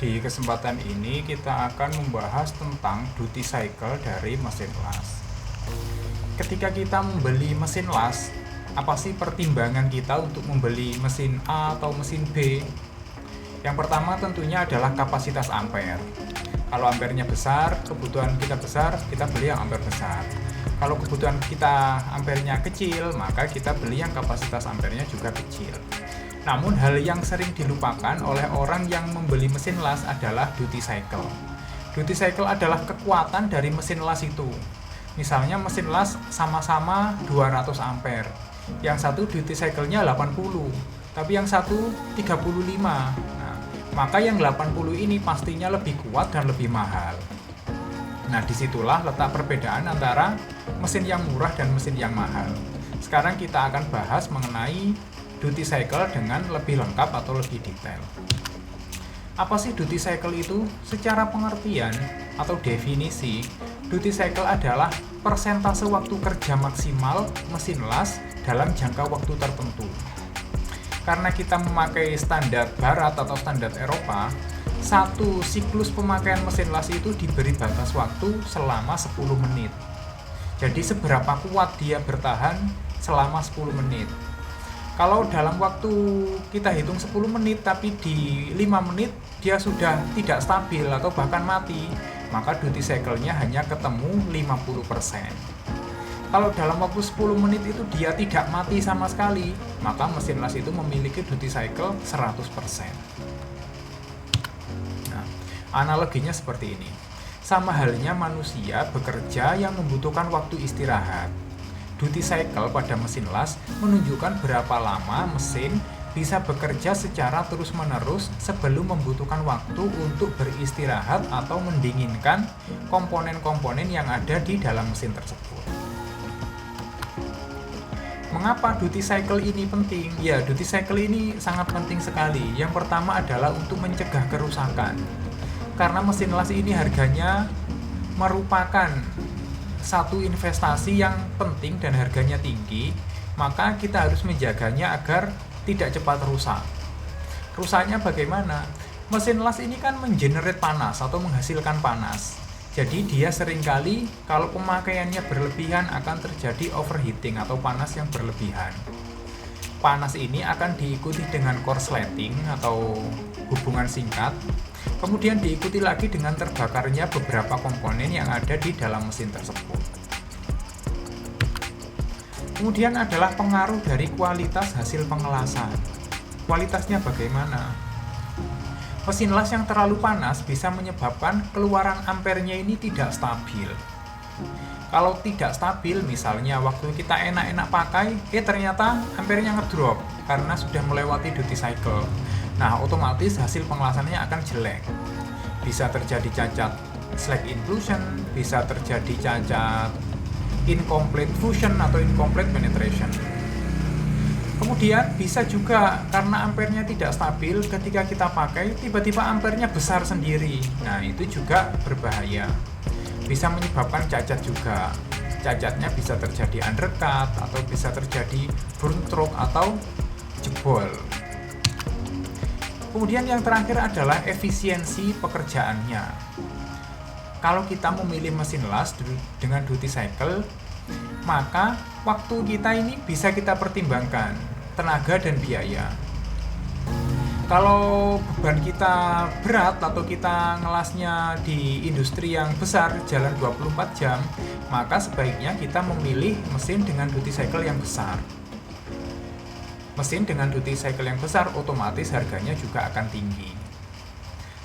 Di kesempatan ini kita akan membahas tentang duty cycle dari mesin las. Ketika kita membeli mesin las, apa sih pertimbangan kita untuk membeli mesin A atau mesin B? Yang pertama tentunya adalah kapasitas ampere. Kalau ampernya besar, kebutuhan kita besar, kita beli yang ampere besar. Kalau kebutuhan kita ampernya kecil, maka kita beli yang kapasitas ampernya juga kecil. Namun hal yang sering dilupakan oleh orang yang membeli mesin las adalah duty cycle. Duty cycle adalah kekuatan dari mesin las itu. Misalnya mesin las sama-sama 200 ampere. Yang satu duty cycle-nya 80, tapi yang satu 35. Nah, maka yang 80 ini pastinya lebih kuat dan lebih mahal. Nah, disitulah letak perbedaan antara mesin yang murah dan mesin yang mahal. Sekarang kita akan bahas mengenai duty cycle dengan lebih lengkap atau lebih detail. Apa sih duty cycle itu? Secara pengertian atau definisi, duty cycle adalah persentase waktu kerja maksimal mesin las dalam jangka waktu tertentu. Karena kita memakai standar barat atau standar Eropa, satu siklus pemakaian mesin las itu diberi batas waktu selama 10 menit. Jadi seberapa kuat dia bertahan selama 10 menit. Kalau dalam waktu kita hitung 10 menit tapi di 5 menit dia sudah tidak stabil atau bahkan mati, maka duty cycle-nya hanya ketemu 50%. Kalau dalam waktu 10 menit itu dia tidak mati sama sekali, maka mesin las itu memiliki duty cycle 100%. Nah, analoginya seperti ini. Sama halnya manusia bekerja yang membutuhkan waktu istirahat. Duty cycle pada mesin las menunjukkan berapa lama mesin bisa bekerja secara terus-menerus sebelum membutuhkan waktu untuk beristirahat atau mendinginkan komponen-komponen yang ada di dalam mesin tersebut. Mengapa duty cycle ini penting? Ya, duty cycle ini sangat penting sekali. Yang pertama adalah untuk mencegah kerusakan. Karena mesin las ini harganya merupakan satu investasi yang penting dan harganya tinggi, maka kita harus menjaganya agar tidak cepat rusak. Rusaknya bagaimana? Mesin las ini kan mengenerate panas atau menghasilkan panas. Jadi dia seringkali kalau pemakaiannya berlebihan akan terjadi overheating atau panas yang berlebihan. Panas ini akan diikuti dengan korsleting atau hubungan singkat, kemudian diikuti lagi dengan terbakarnya beberapa komponen yang ada di dalam mesin tersebut. Kemudian adalah pengaruh dari kualitas hasil pengelasan. Kualitasnya bagaimana? Mesin las yang terlalu panas bisa menyebabkan keluaran ampernya ini tidak stabil. Kalau tidak stabil, misalnya waktu kita enak-enak pakai, ternyata ampernya ngedrop karena sudah melewati duty cycle. Nah, otomatis hasil pengelasannya akan jelek. Bisa terjadi cacat slack inclusion, bisa terjadi cacat incomplete fusion atau incomplete penetration. Kemudian bisa juga karena ampernya tidak stabil, ketika kita pakai tiba-tiba ampernya besar sendiri. Nah, itu juga berbahaya. Bisa menyebabkan cacat juga. Cacatnya bisa terjadi undercut atau bisa terjadi burn stroke atau jebol. Kemudian yang terakhir adalah efisiensi pekerjaannya. Kalau kita memilih mesin las dengan duty cycle, maka waktu kita ini bisa kita pertimbangkan, tenaga dan biaya. Kalau beban kita berat atau kita ngelasnya di industri yang besar, jalan 24 jam, maka sebaiknya kita memilih mesin dengan duty cycle yang besar. Mesin dengan duty cycle yang besar otomatis harganya juga akan tinggi.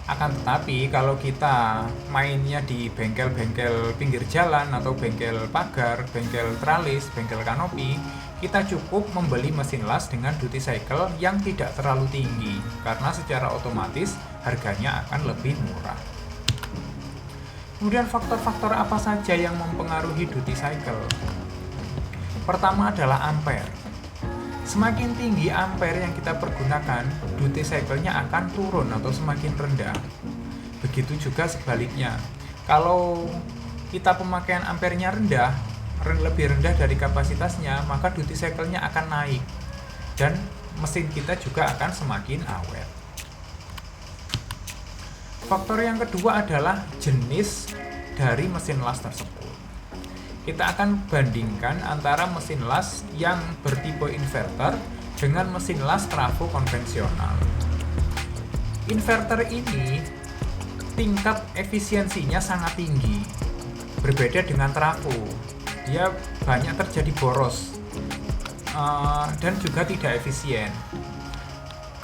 Akan tetapi kalau kita mainnya di bengkel-bengkel pinggir jalan atau bengkel pagar, bengkel tralis, bengkel kanopi, kita cukup membeli mesin las dengan duty cycle yang tidak terlalu tinggi karena secara otomatis harganya akan lebih murah. Kemudian faktor-faktor apa saja yang mempengaruhi duty cycle? Pertama adalah ampere. Semakin tinggi ampere yang kita pergunakan, duty cycle-nya akan turun atau semakin rendah. Begitu juga sebaliknya. Kalau kita pemakaian ampernya rendah, lebih rendah dari kapasitasnya, maka duty cycle-nya akan naik. Dan mesin kita juga akan semakin awet. Faktor yang kedua adalah jenis dari mesin las tersebut. Kita akan bandingkan antara mesin las yang bertipe inverter dengan mesin las trafo konvensional. Inverter ini tingkat efisiensinya sangat tinggi, berbeda dengan trafo. Dia banyak terjadi boros dan juga tidak efisien.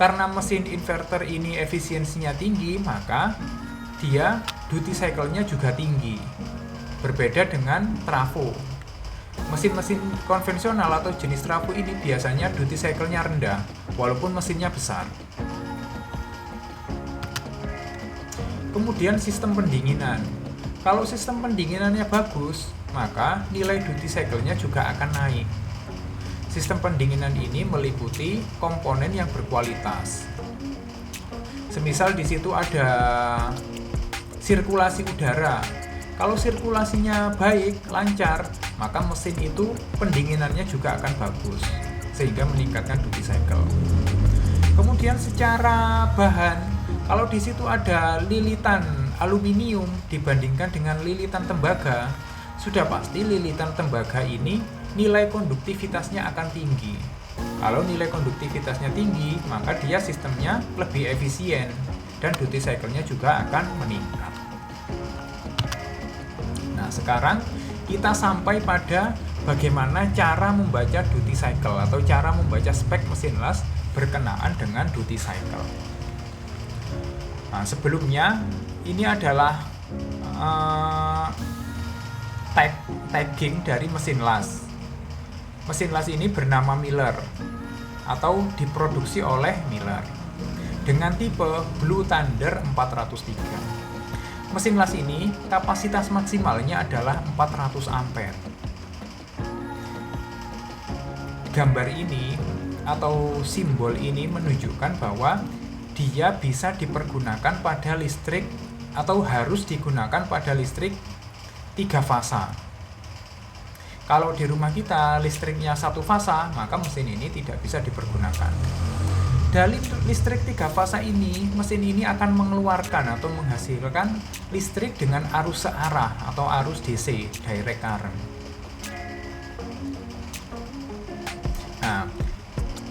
Karena mesin inverter ini efisiensinya tinggi, maka dia duty cycle-nya juga tinggi, berbeda dengan trafo. Mesin-mesin konvensional atau jenis trafo ini biasanya duty cycle-nya rendah, walaupun mesinnya besar. Kemudian sistem pendinginan. Kalau sistem pendinginannya bagus, maka nilai duty cycle-nya juga akan naik. Sistem pendinginan ini meliputi komponen yang berkualitas. Semisal di situ ada sirkulasi udara. Kalau sirkulasinya baik, lancar, maka mesin itu pendinginannya juga akan bagus, sehingga meningkatkan duty cycle. Kemudian secara bahan, kalau di situ ada lilitan aluminium dibandingkan dengan lilitan tembaga, sudah pasti lilitan tembaga ini nilai konduktivitasnya akan tinggi. Kalau nilai konduktivitasnya tinggi, maka dia sistemnya lebih efisien dan duty cycle-nya juga akan meningkat. Nah, sekarang kita sampai pada bagaimana cara membaca duty cycle atau cara membaca spek mesin las berkenaan dengan duty cycle. Nah, sebelumnya ini adalah tagging dari mesin las. Mesin las ini bernama Miller atau diproduksi oleh Miller dengan tipe Blue Thunder 403. Mesin las ini kapasitas maksimalnya adalah 400 ampere. Gambar ini atau simbol ini menunjukkan bahwa dia bisa dipergunakan pada listrik atau harus digunakan pada listrik 3 fasa. Kalau di rumah kita listriknya 1 fasa, maka mesin ini tidak bisa dipergunakan. Dari listrik 3 fasa ini, mesin ini akan mengeluarkan atau menghasilkan listrik dengan arus searah atau arus DC, direct current. Nah,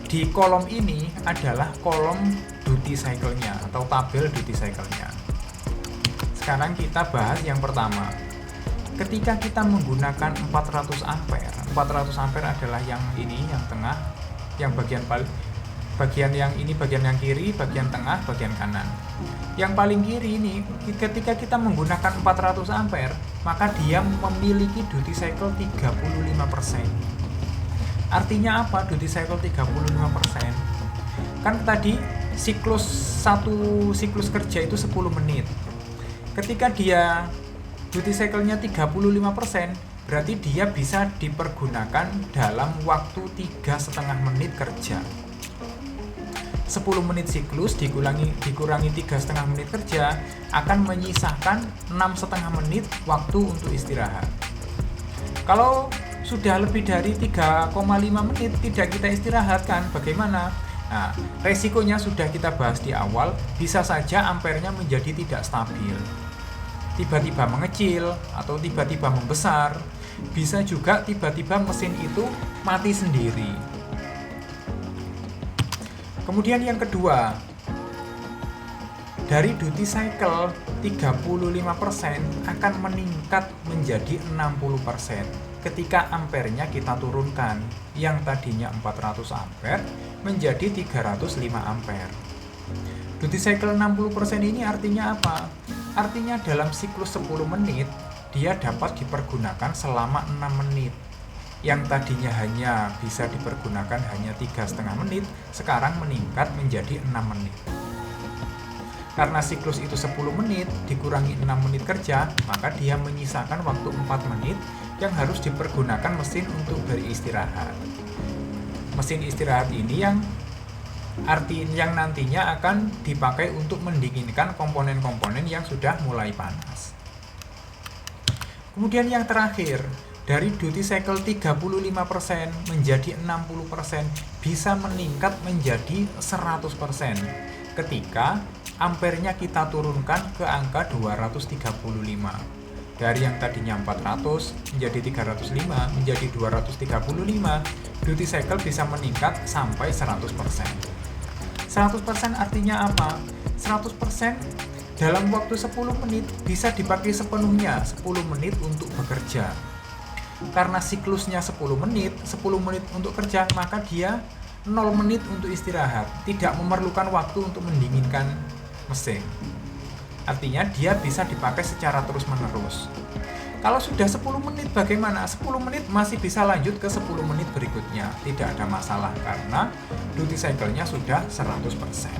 di kolom ini adalah kolom duty cycle-nya atau tabel duty cycle-nya. Sekarang kita bahas yang pertama. Ketika kita menggunakan 400 ampere, 400 ampere adalah yang ini, yang tengah, yang bagian yang ini, bagian yang kiri, bagian tengah, bagian kanan. Yang paling kiri ini, ketika kita menggunakan 400 ampere, maka dia memiliki duty cycle 35%. Artinya apa duty cycle 35%? Kan tadi satu siklus kerja itu 10 menit. Ketika dia duty cycle-nya 35%, berarti dia bisa dipergunakan dalam waktu 3,5 menit kerja. 10 menit siklus dikurangi 3,5 menit kerja akan menyisakan 6,5 menit waktu untuk istirahat. Kalau sudah lebih dari 3,5 menit tidak kita istirahatkan, bagaimana? Nah, resikonya sudah kita bahas di awal, bisa saja ampernya menjadi tidak stabil. Tiba-tiba mengecil atau tiba-tiba membesar. Bisa juga tiba-tiba mesin itu mati sendiri. Kemudian yang kedua, dari duty cycle 35% akan meningkat menjadi 60% ketika ampernya kita turunkan, yang tadinya 400 ampere menjadi 305 ampere. Duty cycle 60% ini artinya apa? Artinya dalam siklus 10 menit dia dapat dipergunakan selama 6 menit. Yang tadinya hanya bisa dipergunakan hanya 3,5 menit, sekarang meningkat menjadi 6 menit. Karena siklus itu 10 menit dikurangi 6 menit kerja, maka dia menyisakan waktu 4 menit yang harus dipergunakan mesin untuk beristirahat. Mesin istirahat ini yang nantinya akan dipakai untuk mendinginkan komponen-komponen yang sudah mulai panas. Kemudian yang terakhir, dari duty cycle 35% menjadi 60% bisa meningkat menjadi 100% ketika ampernya kita turunkan ke angka 235. Dari yang tadinya 400 menjadi 305 menjadi 235, duty cycle bisa meningkat sampai 100%. 100% artinya apa? 100% dalam waktu 10 menit bisa dipakai sepenuhnya 10 menit untuk bekerja. Karena siklusnya 10 menit untuk kerja, maka dia 0 menit untuk istirahat, tidak memerlukan waktu untuk mendinginkan mesin. Artinya dia bisa dipakai secara terus-menerus. Kalau sudah 10 menit bagaimana? 10 menit masih bisa lanjut ke 10 menit berikutnya, tidak ada masalah karena duty cycle-nya sudah 100%.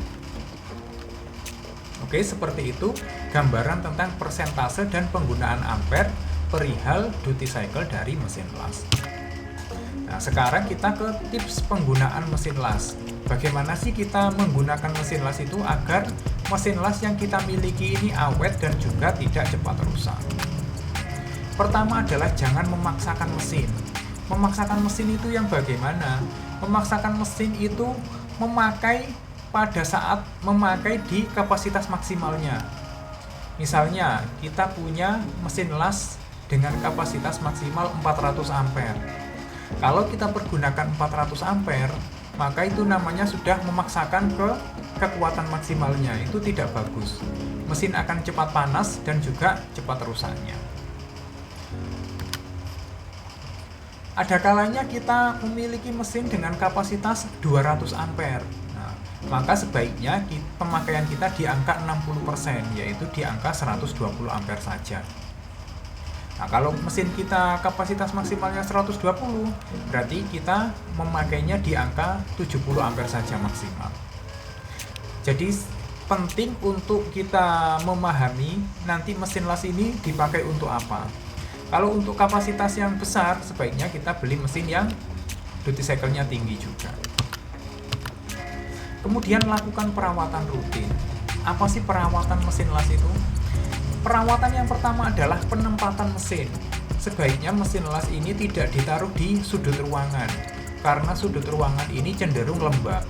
Oke, seperti itu gambaran tentang persentase dan penggunaan ampere perihal duty cycle dari mesin las. Nah, sekarang kita ke tips penggunaan mesin las. Bagaimana sih kita menggunakan mesin las itu agar mesin las yang kita miliki ini awet dan juga tidak cepat rusak? Pertama adalah jangan memaksakan mesin. Memaksakan mesin itu yang bagaimana? Memaksakan mesin itu memakai pada saat memakai di kapasitas maksimalnya. Misalnya, kita punya mesin las dengan kapasitas maksimal 400 ampere. Kalau kita pergunakan 400 ampere, maka itu namanya sudah memaksakan ke kekuatan maksimalnya. Itu tidak bagus. Mesin akan cepat panas dan juga cepat rusaknya. Ada kalanya kita memiliki mesin dengan kapasitas 200 ampere. Nah, maka sebaiknya pemakaian kita di angka 60%, yaitu di angka 120 ampere saja. Nah, kalau mesin kita kapasitas maksimalnya 120, berarti kita memakainya di angka 70 ampere saja maksimal. Jadi penting untuk kita memahami nanti mesin las ini dipakai untuk apa. Kalau untuk kapasitas yang besar, sebaiknya kita beli mesin yang duty cycle-nya tinggi juga. Kemudian lakukan perawatan rutin. Apa sih perawatan mesin las itu? Perawatan yang pertama adalah penempatan mesin. Sebaiknya mesin las ini tidak ditaruh di sudut ruangan, karena sudut ruangan ini cenderung lembab.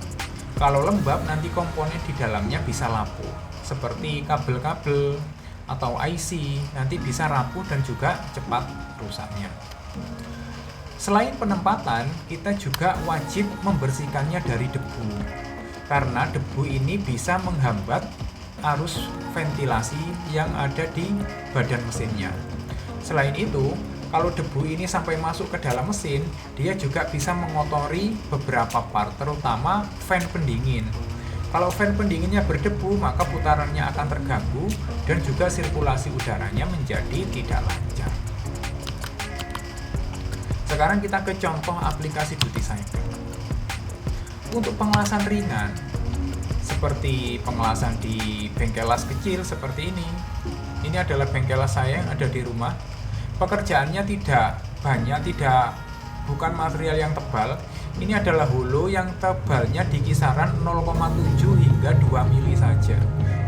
Kalau lembab, nanti komponen di dalamnya bisa lapuk, seperti kabel-kabel atau IC, nanti bisa rapuh dan juga cepat rusaknya. Selain penempatan, kita juga wajib membersihkannya dari debu, karena debu ini bisa menghambat arus ventilasi yang ada di badan mesinnya. Selain itu, kalau debu ini sampai masuk ke dalam mesin, dia juga bisa mengotori beberapa part, terutama fan pendingin. Kalau fan pendinginnya berdebu, maka putarannya akan terganggu dan juga sirkulasi udaranya menjadi tidak lancar. Sekarang kita ke contoh aplikasi duty cycle. Untuk pengelasan ringan, seperti pengelasan di bengkel las kecil seperti ini. Ini adalah bengkel las saya yang ada di rumah. Pekerjaannya tidak banyak, bukan material yang tebal. Ini adalah holo yang tebalnya di kisaran 0,7 hingga 2 mili saja.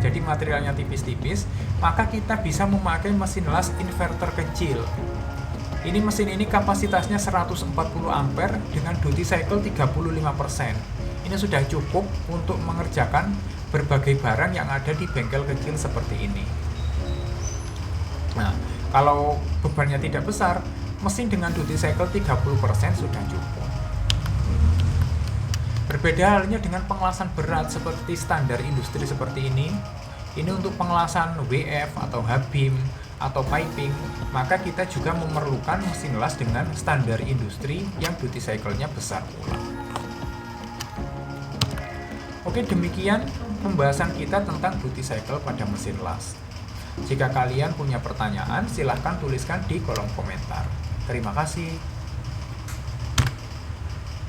Jadi materialnya tipis-tipis, maka kita bisa memakai mesin las inverter kecil. Ini mesin ini kapasitasnya 140 ampere dengan duty cycle 35%. Ini sudah cukup untuk mengerjakan berbagai barang yang ada di bengkel kecil seperti ini. Nah, kalau bebannya tidak besar, mesin dengan duty cycle 30% sudah cukup. Berbeda halnya dengan pengelasan berat seperti standar industri seperti ini. Ini untuk pengelasan WF atau H-beam atau piping, maka kita juga memerlukan mesin las dengan standar industri yang duty cycle-nya besar pula. Oke, demikian pembahasan kita tentang duty cycle pada mesin las. Jika kalian punya pertanyaan, silahkan tuliskan di kolom komentar. Terima kasih.